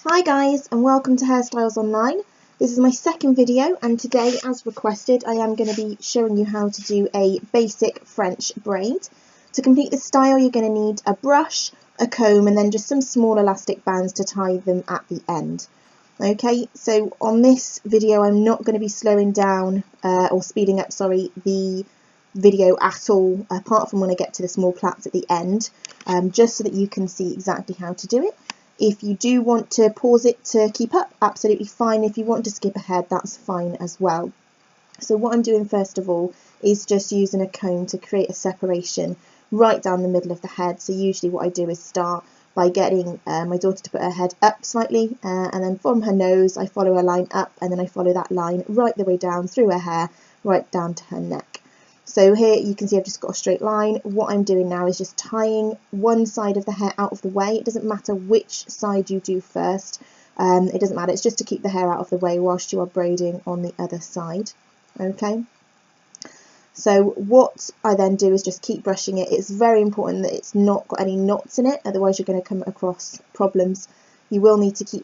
Hi guys, and welcome to Hairstyles Online. This is my second video, and today, as requested, I am going to be showing you how to do a basic French braid. To complete the style, you're going to need a brush, a comb, and then just some small elastic bands to tie them at the end. Okay, so on this video, I'm not going to be slowing down or speeding up, the video at all, apart from when I get to the small plaits at the end, just so that you can see exactly how to do it. If you do want to pause it to keep up, absolutely fine. If you want to skip ahead, that's fine as well. So what I'm doing first of all is just using a comb to create a separation right down the middle of the head. So usually what I do is start by getting my daughter to put her head up slightly, and then from her nose I follow a line up, and then I follow that line right the way down through her hair, right down to her neck. So here you can see I've just got a straight line. What I'm doing now is just tying one side of the hair out of the way. It doesn't matter which side you do first. It doesn't matter. It's just to keep the hair out of the way whilst you are braiding on the other side. Okay. So what I then do is just keep brushing it. It's very important that it's not got any knots in it, otherwise you're going to come across problems. You will need to keep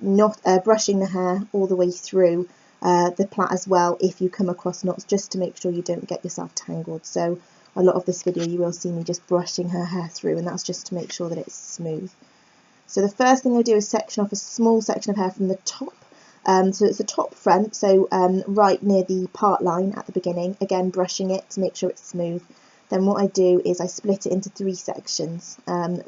brushing the hair all the way through the plait as well if you come across knots, just to make sure you don't get yourself tangled. So a lot of this video you will see me just brushing her hair through, and that's just to make sure that it's smooth. So the first thing I do is section off a small section of hair from the top. So it's the top front, so right near the part line at the beginning, again brushing it to make sure it's smooth. Then what I do is I split it into 3 sections.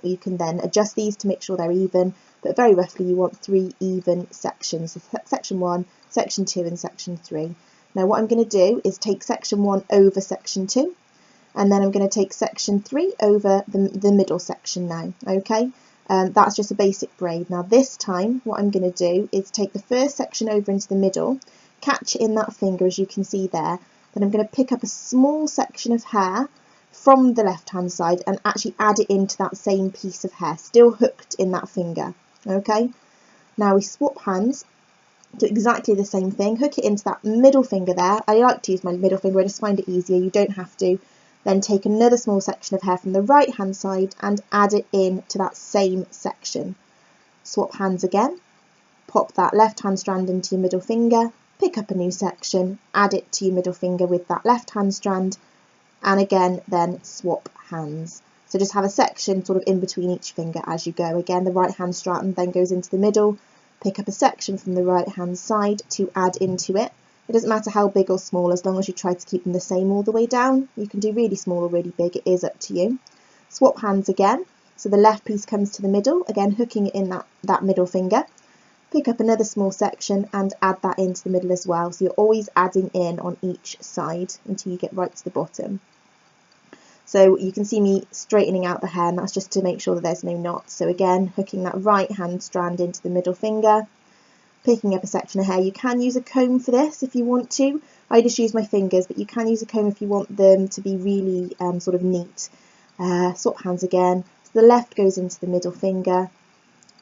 You can then adjust these to make sure they're even, but very roughly you want 3 even sections. So section 1, section 2 and section 3. Now what I'm going to do is take section 1 over section 2, and then I'm going to take section 3 over the middle section now. Okay, that's just a basic braid. Now this time what I'm going to do is take the first section over into the middle, catch it in that finger as you can see there, then I'm going to pick up a small section of hair from the left hand side and actually add it into that same piece of hair, still hooked in that finger. Okay, now we swap hands, do exactly the same thing, hook it into that middle finger there. I like to use my middle finger, I just find it easier, you don't have to. Then take another small section of hair from the right hand side and add it in to that same section. Swap hands again, pop that left hand strand into your middle finger, pick up a new section, add it to your middle finger with that left hand strand, and again then swap hands. So just have a section sort of in between each finger as you go. Again, the right hand strand then goes into the middle, pick up a section from the right hand side to add into it. It doesn't matter how big or small, as long as you try to keep them the same all the way down. You can do really small or really big, it is up to you. Swap hands again, so the left piece comes to the middle, again hooking it in that middle finger. Pick up another small section and add that into the middle as well. So you're always adding in on each side until you get right to the bottom. So you can see me straightening out the hair, and that's just to make sure that there's no knots. So again, hooking that right hand strand into the middle finger, picking up a section of hair. You can use a comb for this if you want to. I just use my fingers, but you can use a comb if you want them to be really sort of neat. Swap hands again. So the left goes into the middle finger,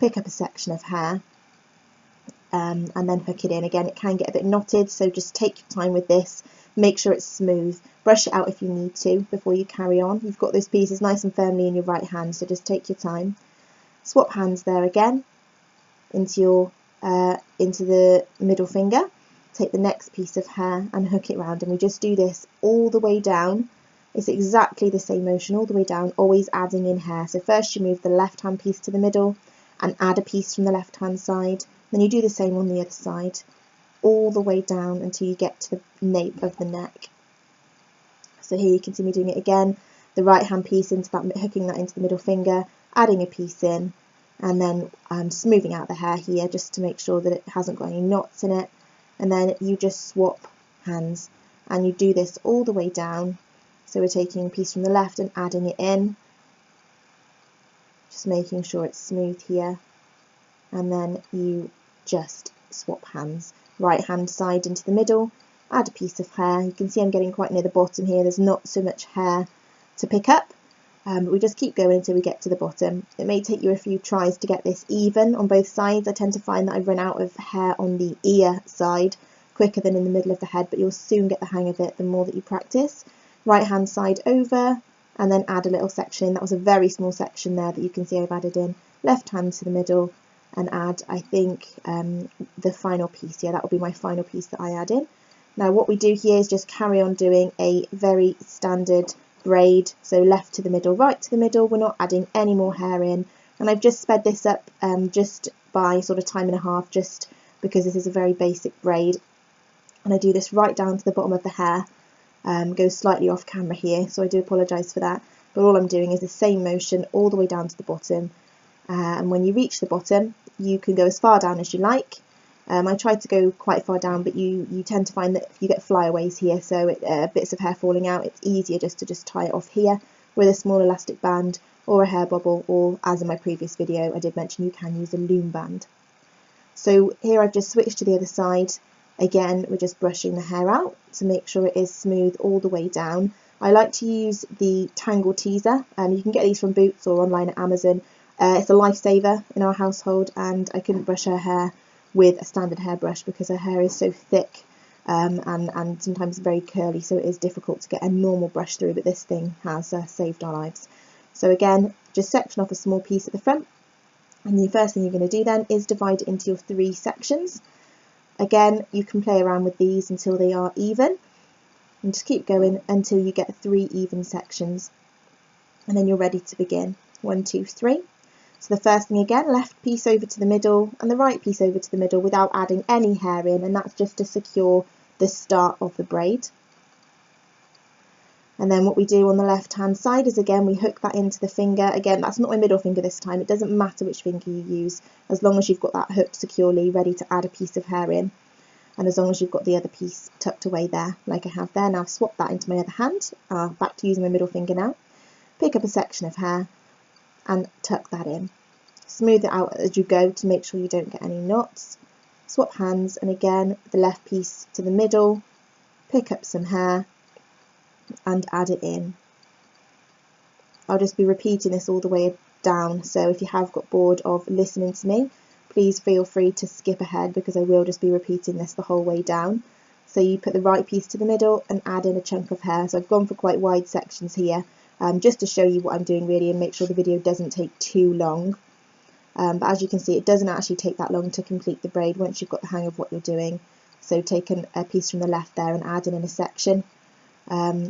pick up a section of hair, and then hook it in. Again, it can get a bit knotted, so just take your time with this. Make sure it's smooth. Brush it out if you need to before you carry on. You've got those pieces nice and firmly in your right hand, so just take your time. Swap hands there again into the middle finger. Take the next piece of hair and hook it round, and we just do this all the way down. It's exactly the same motion all the way down, always adding in hair. So first you move the left hand piece to the middle and add a piece from the left hand side. Then you do the same on the other side, all the way down until you get to the nape of the neck. So here you can see me doing it again, the right hand piece into that, hooking that into the middle finger, adding a piece in, and then smoothing out the hair here just to make sure that it hasn't got any knots in it. And then you just swap hands, and you do this all the way down. So we're taking a piece from the left and adding it in, just making sure it's smooth here, and then you just swap hands. Right hand side into the middle, add a piece of hair. You can see I'm getting quite near the bottom here, there's not so much hair to pick up, but we just keep going until we get to the bottom. It may take you a few tries to get this even on both sides. I tend to find that I run out of hair on the ear side quicker than in the middle of the head, but you'll soon get the hang of it the more that you practice. Right hand side over, and then add a little section. That was a very small section there that you can see I've added in. Left hand to the middle, and add, I think, the final piece. Yeah, that will be my final piece that I add in. Now what we do here is just carry on doing a very standard braid, so left to the middle, right to the middle. We're not adding any more hair in, and I've just sped this up just by sort of time and a half, just because this is a very basic braid, and I do this right down to the bottom of the hair. Goes slightly off camera here, so I do apologise for that, but all I'm doing is the same motion all the way down to the bottom, and when you reach the bottom you can go as far down as you like. I tried to go quite far down, but you tend to find that you get flyaways here, so bits of hair falling out, it's easier just to tie it off here with a small elastic band or a hair bobble, or as in my previous video I did mention, you can use a loom band. So here I've just switched to the other side. Again, we're just brushing the hair out to make sure it is smooth all the way down. I like to use the Tangle Teaser. You can get these from Boots or online at Amazon. It's a lifesaver in our household, and I couldn't brush her hair with a standard hairbrush because her hair is so thick and sometimes very curly, so it is difficult to get a normal brush through, but this thing has saved our lives. So again, just section off a small piece at the front, and the first thing you're going to do then is divide it into your 3 sections. Again, you can play around with these until they are even, and just keep going until you get 3 even sections, and then you're ready to begin. 1, 2, 3. So the first thing again, left piece over to the middle and the right piece over to the middle without adding any hair in, and that's just to secure the start of the braid. And then what we do on the left hand side is again we hook that into the finger. Again, that's not my middle finger this time, it doesn't matter which finger you use as long as you've got that hooked securely ready to add a piece of hair in, and as long as you've got the other piece tucked away there like I have there. Now I've swapped that into my other hand, back to using my middle finger now. Pick up a section of hair and tuck that in. Smooth it out as you go to make sure you don't get any knots. Swap hands, and again the left piece to the middle, pick up some hair and add it in. I'll just be repeating this all the way down, so if you have got bored of listening to me, please feel free to skip ahead because I will just be repeating this the whole way down. So you put the right piece to the middle and add in a chunk of hair. So I've gone for quite wide sections here, just to show you what I'm doing really and make sure the video doesn't take too long. But as you can see, it doesn't actually take that long to complete the braid once you've got the hang of what you're doing. So take a piece from the left there and add in a section.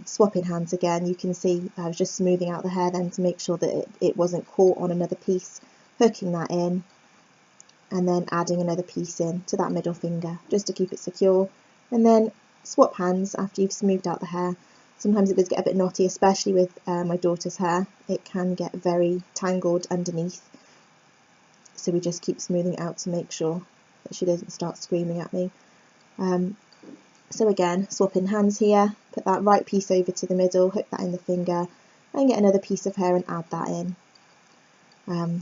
Swapping hands again, you can see I was just smoothing out the hair then to make sure that it wasn't caught on another piece, hooking that in and then adding another piece in to that middle finger just to keep it secure, and then swap hands after you've smoothed out the hair. Sometimes it does get a bit knotty, especially with my daughter's hair. It can get very tangled underneath, so we just keep smoothing it out to make sure that she doesn't start screaming at me. So again, swapping hands here, put that right piece over to the middle, hook that in the finger and get another piece of hair and add that in.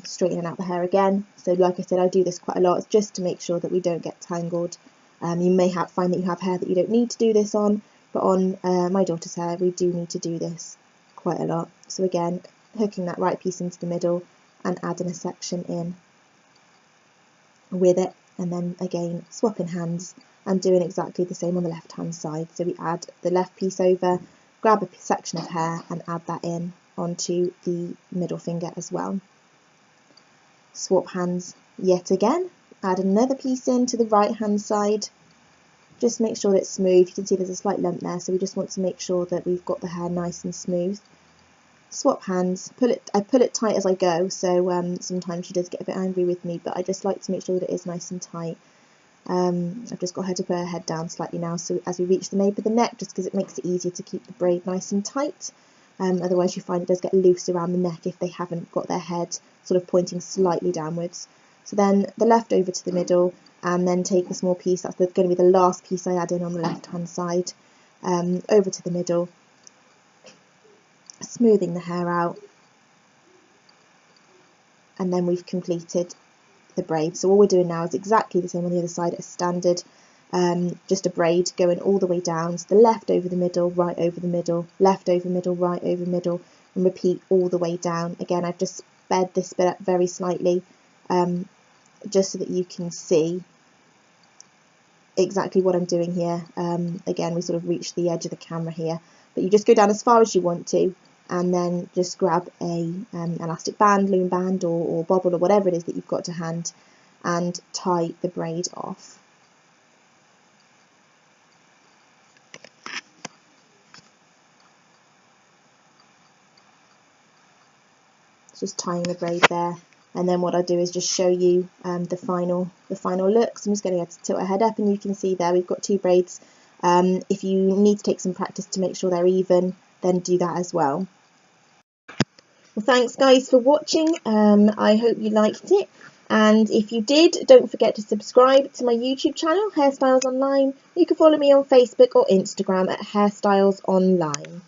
Straightening out the hair again. So like I said, I do this quite a lot. It's just to make sure that we don't get tangled. You may find that you have hair that you don't need to do this on, but on my daughter's hair we do need to do this quite a lot. So again, hooking that right piece into the middle and adding a section in with it, and then again swapping hands and doing exactly the same on the left hand side. So we add the left piece over, grab a section of hair and add that in onto the middle finger as well. Swap hands yet again, add another piece in to the right hand side. Just make sure that it's smooth. You can see there's a slight lump there, so we just want to make sure that we've got the hair nice and smooth. Swap hands, I pull it tight as I go, so sometimes she does get a bit angry with me, but I just like to make sure that it is nice and tight. I've just got her to put her head down slightly now, so as we reach the nape of the neck, just because it makes it easier to keep the braid nice and tight. Otherwise you find it does get loose around the neck if they haven't got their head sort of pointing slightly downwards. So then the left over to the middle, and then take the small piece, that's going to be the last piece I add in on the left hand side, over to the middle, smoothing the hair out, and then we've completed the braid. So all we're doing now is exactly the same on the other side as standard, just a braid going all the way down, so the left over the middle, right over the middle, left over middle, right over middle, and repeat all the way down. Again, I've just sped this bit up very slightly, just so that you can see exactly what I'm doing here. Again, we sort of reached the edge of the camera here, but you just go down as far as you want to, and then just grab a elastic band, loom band, or bobble, or whatever it is that you've got to hand, and tie the braid off. Just tying the braid there, and then what I'll do is just show you the final look. So I'm just going to tilt her head up, and you can see there we've got two braids. If you need to take some practice to make sure they're even, then do that as well. Well, thanks guys for watching. I hope you liked it, and if you did, don't forget to subscribe to my YouTube channel, Hairstyles Online. You can follow me on Facebook or Instagram at Hairstyles Online.